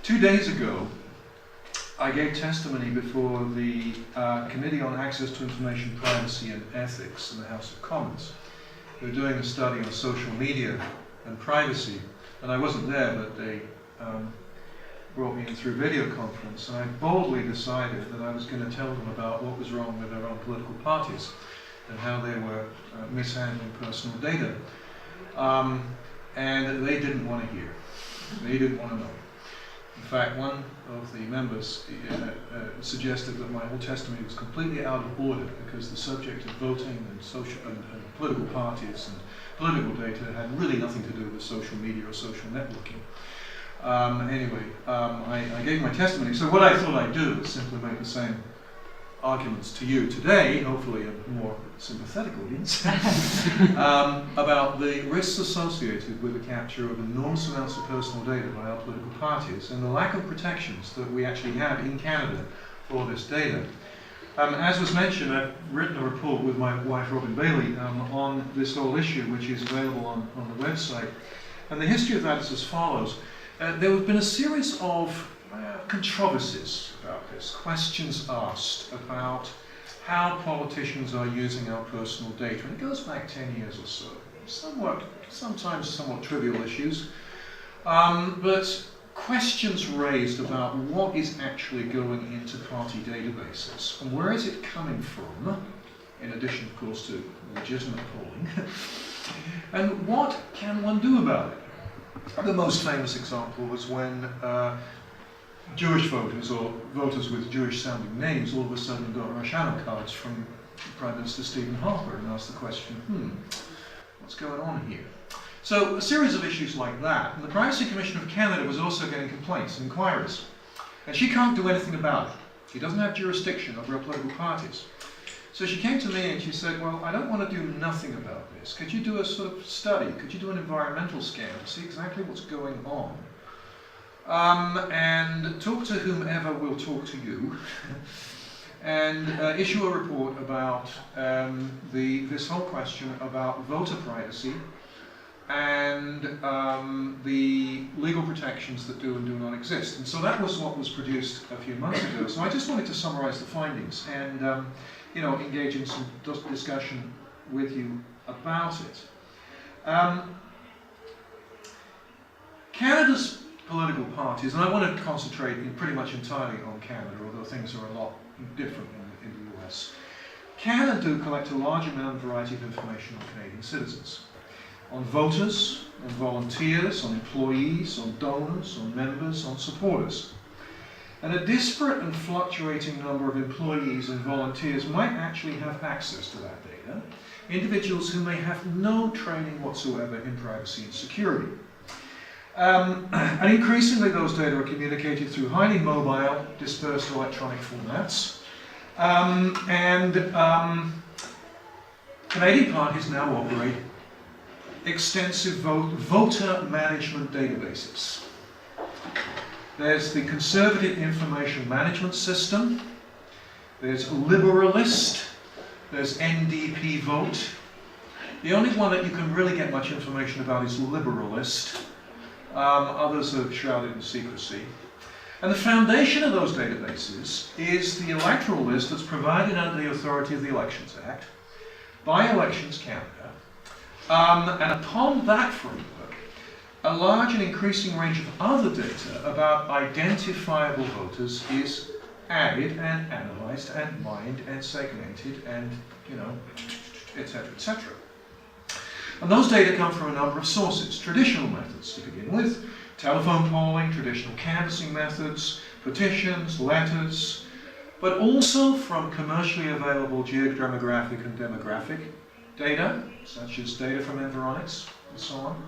2 days ago, I gave testimony before the Committee on Access to Information, Privacy and Ethics in the House of Commons. They were doing a study on social media and privacy, and I wasn't there, but they brought me in through video conference, and I boldly decided that I was going to tell them about what was wrong with their own political parties and how they were mishandling personal data. And they didn't want to hear. They didn't want to know. In fact, one of the members suggested that my whole testimony was completely out of order because the subject of voting and social and political parties and political data had really nothing to do with social media or social networking. Anyway, I gave my testimony. So what I thought I'd do is simply make the same arguments to you today, hopefully a more sympathetic audience, about the risks associated with the capture of enormous amounts of personal data by our political parties and the lack of protections that we actually have in Canada for this data. As was mentioned, I've written a report with my wife Robin Bailey on this whole issue, which is available on the website. And the history of that is as follows. There have been a series of controversies about this, questions asked about how politicians are using our personal data. And it goes back 10 years or so. Sometimes somewhat trivial issues, but questions raised about what is actually going into party databases and where is it coming from, in addition, of course, to legitimate polling, and what can one do about it? The most famous example was when Jewish voters, or voters with Jewish-sounding names, all of a sudden got Roshana cards from Prime Minister Stephen Harper and asked the question, what's going on here? So a series of issues like that. And the Privacy Commission of Canada was also getting complaints and inquiries. And she can't do anything about it. She doesn't have jurisdiction over our political parties. So she came to me and she said, well, I don't want to do nothing about this. Could you do a sort of study? Could you do an environmental scan to see exactly what's going on? And talk to whomever will talk to you. And issue a report about this whole question about voter privacy and the legal protections that do and do not exist. And so that was what was produced a few months ago. So I just wanted to summarize the findings and engage in some discussion with you about it. Canada's political parties, and I want to concentrate pretty much entirely on Canada, although things are a lot different in the US. Can do collect a large amount and variety of information on Canadian citizens. On voters, on volunteers, on employees, on donors, on members, on supporters. And a disparate and fluctuating number of employees and volunteers might actually have access to that data, individuals who may have no training whatsoever in privacy and security. And increasingly those data are communicated through highly mobile, dispersed electronic formats. Canadian parties now operate extensive voter management databases. There's the Conservative Information Management System, there's Liberalist, there's NDP Vote. The only one that you can really get much information about is Liberalist. Others are shrouded in secrecy. And the foundation of those databases is the electoral list that's provided under the authority of the Elections Act by Elections Canada. And upon that framework, a large and increasing range of other data about identifiable voters is added and analysed and mined and segmented and, etc., etc. And those data come from a number of sources. Traditional methods to begin with, telephone polling, traditional canvassing methods, petitions, letters, but also from commercially available geodemographic and demographic data, such as data from Environics and so on,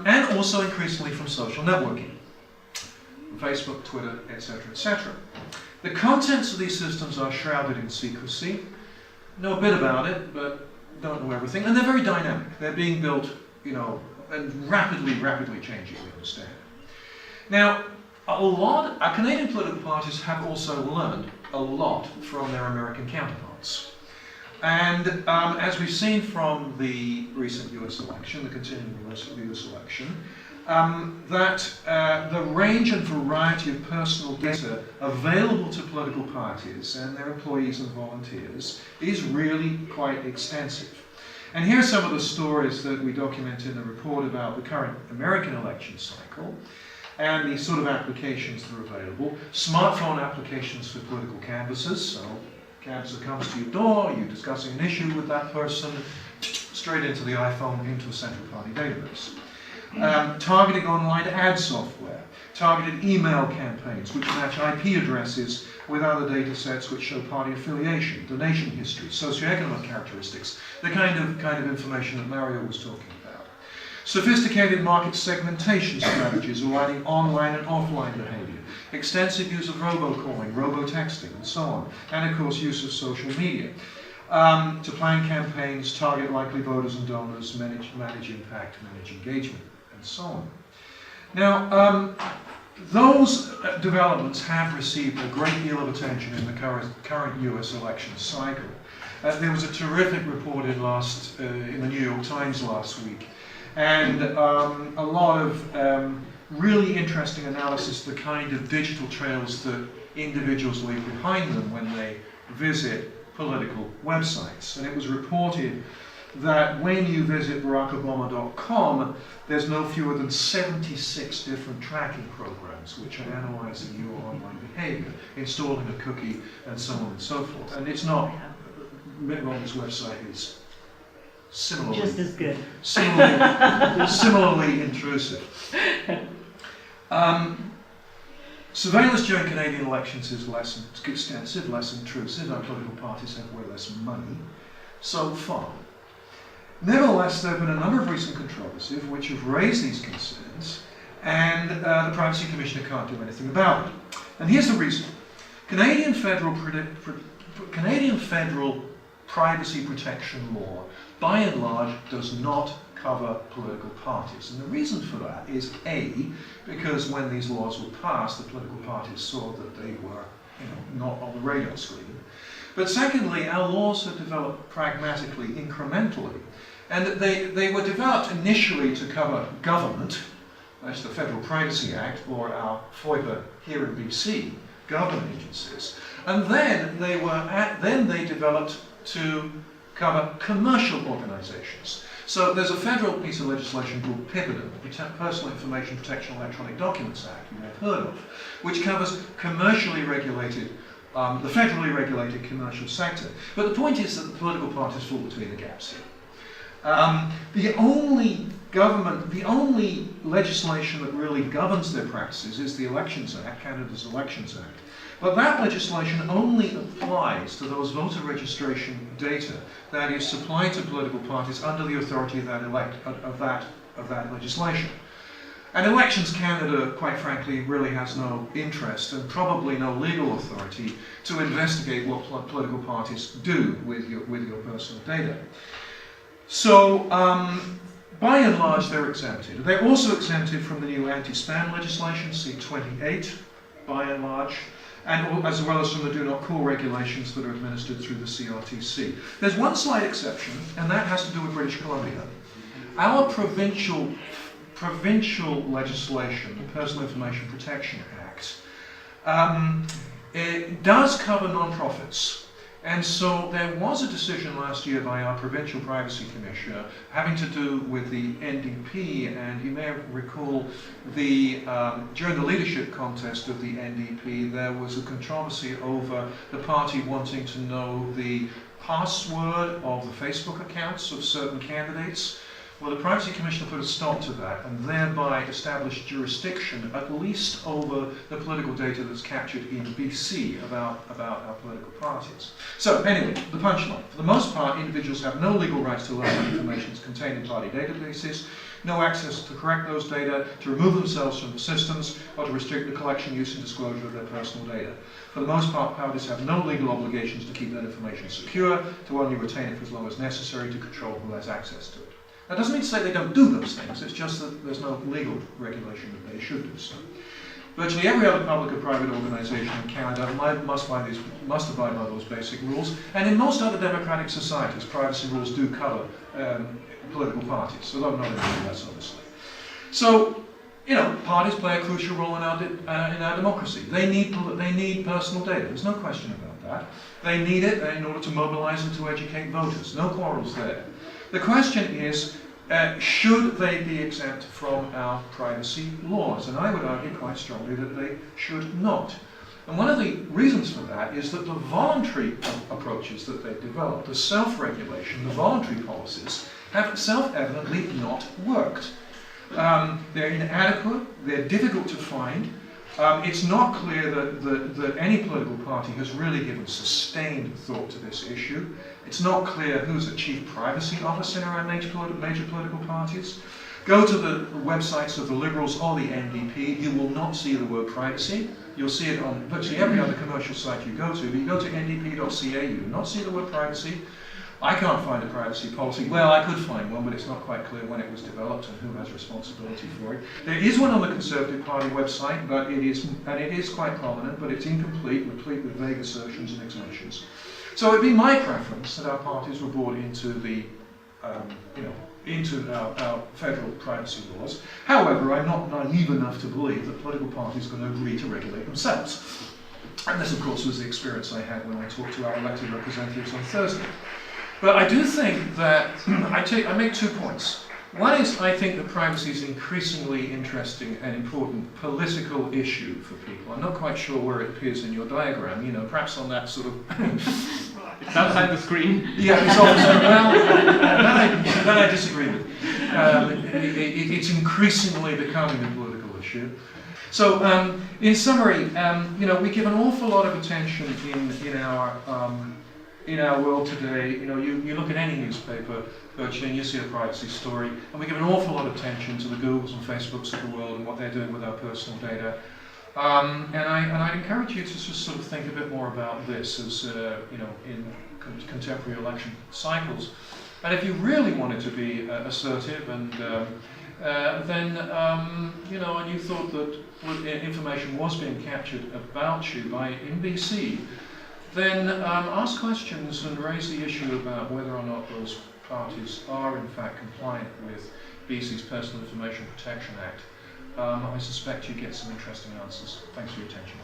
and also increasingly from social networking, from Facebook, Twitter, etc., etc. The contents of these systems are shrouded in secrecy. Know a bit about it, but don't know everything, and they're very dynamic. They're being built, and rapidly changing, we understand. Now, our Canadian political parties have also learned a lot from their American counterparts. And as we've seen from the recent US election, the continuing US election, that the range and variety of personal data available to political parties and their employees and volunteers is really quite extensive. And here are some of the stories that we document in the report about the current American election cycle and the sort of applications that are available. Smartphone applications for political canvassers. So, canvasser comes to your door, you're discussing an issue with that person, straight into the iPhone, into a central party database. Targeting online ad software, targeted email campaigns which match IP addresses with other data sets which show party affiliation, donation history, socioeconomic characteristics, the kind of information that Mario was talking about. Sophisticated market segmentation strategies aligning online and offline behavior, extensive use of robocalling, robotexting, and so on, and of course use of social media. To plan campaigns, target likely voters and donors, manage impact, manage engagement, and so on. Now, those developments have received a great deal of attention in the current US election cycle. There was a terrific report in the New York Times last week, and a lot of really interesting analysis of the kind of digital trails that individuals leave behind them when they visit political websites. And it was reported that when you visit barackobama.com, there's no fewer than 76 different tracking programs which are analyzing your online behavior, installing a cookie, and so on and so forth. And it's not, Mitt Romney's website is similarly, just as good. Similarly intrusive. Surveillance during Canadian elections is less extensive, less intrusive. Our political parties have way less money so far. Nevertheless, there have been a number of recent controversies which have raised these concerns, and the Privacy Commissioner can't do anything about it. And here's the reason. Canadian federal privacy protection law, by and large, does not cover political parties. And the reason for that is A, because when these laws were passed, the political parties saw that they were not on the radar screen. But secondly, our laws have developed pragmatically, incrementally, and that they were developed initially to cover government, that's the Federal Privacy Act, or our FOIPA here in BC, government agencies, and then they developed to cover commercial organizations. So there's a federal piece of legislation called PIPEDA, the Personal Information Protection Electronic Documents Act, you may have heard of, which covers commercially regulated, the federally regulated commercial sector. But the point is that the political parties fall between the gaps here. The only legislation that really governs their practices is the Elections Act, Canada's Elections Act. But that legislation only applies to those voter registration data that is supplied to political parties under the authority of that legislation. And Elections Canada, quite frankly, really has no interest and probably no legal authority to investigate what political parties do with your personal data. So, by and large, they're exempted. They're also exempted from the new anti-spam legislation, C-28, by and large, and as well as from the Do Not Call regulations that are administered through the CRTC. There's one slight exception, and that has to do with British Columbia. Our provincial legislation, the Personal Information Protection Act, it does cover non-profits. And so there was a decision last year by our Provincial Privacy Commissioner having to do with the NDP, and you may recall during the leadership contest of the NDP, there was a controversy over the party wanting to know the password of the Facebook accounts of certain candidates. Well, the Privacy Commissioner put a stop to that and thereby established jurisdiction at least over the political data that's captured in BC about our political parties. So anyway, the punchline. For the most part, individuals have no legal rights to learn what information is contained in party databases, no access to correct those data, to remove themselves from the systems, or to restrict the collection, use and disclosure of their personal data. For the most part, parties have no legal obligations to keep that information secure, to only retain it for as long as necessary to control who has access to it. That doesn't mean to say they don't do those things, it's just that there's no legal regulation that they should do so. Virtually every other public or private organisation in Canada must abide by those basic rules, and in most other democratic societies, privacy rules do cover political parties, although not in the US, obviously. So, parties play a crucial role in our democracy. They need personal data. There's no question about that. They need it in order to mobilize and to educate voters. No quarrels there. The question is, should they be exempt from our privacy laws? And I would argue quite strongly that they should not. And one of the reasons for that is that the voluntary approaches that they've developed, the self-regulation, the voluntary policies, have self-evidently not worked. They're inadequate, they're difficult to find. It's not clear that any political party has really given sustained thought to this issue. It's not clear who's the chief privacy officer in our major political parties. Go to the websites of the Liberals or the NDP, you will not see the word privacy. You'll see it on virtually every other commercial site you go to, but you go to ndp.ca, you will not see the word privacy. I can't find a privacy policy. Well, I could find one, but it's not quite clear when it was developed and who has responsibility for it. There is one on the Conservative Party website, but it is quite prominent, but it's incomplete, replete with vague assertions and explanations. So it'd be my preference that our parties were brought into the, into our federal privacy laws. However, I'm not naive enough to believe that political parties are going to agree to regulate themselves. And this, of course, was the experience I had when I talked to our elected representatives on Thursday. But I do think that I make 2 points. One is, I think that privacy is an increasingly interesting and important political issue for people. I'm not quite sure where it appears in your diagram, perhaps on that sort of... It's outside the screen. Yeah, it's obviously, that I disagree with. It's increasingly becoming a political issue. So, in summary, we give an awful lot of attention in our world today. You look at any newspaper virtually and you see a privacy story, and we give an awful lot of attention to the Googles and Facebooks of the world and what they're doing with our personal data. And I encourage you to just sort of think a bit more about this as in contemporary election cycles. And if you really wanted to be assertive and and you thought that information was being captured about you by NBC, then ask questions and raise the issue about whether or not those parties are in fact compliant with BC's Personal Information Protection Act. I suspect you get some interesting answers. Thanks for your attention.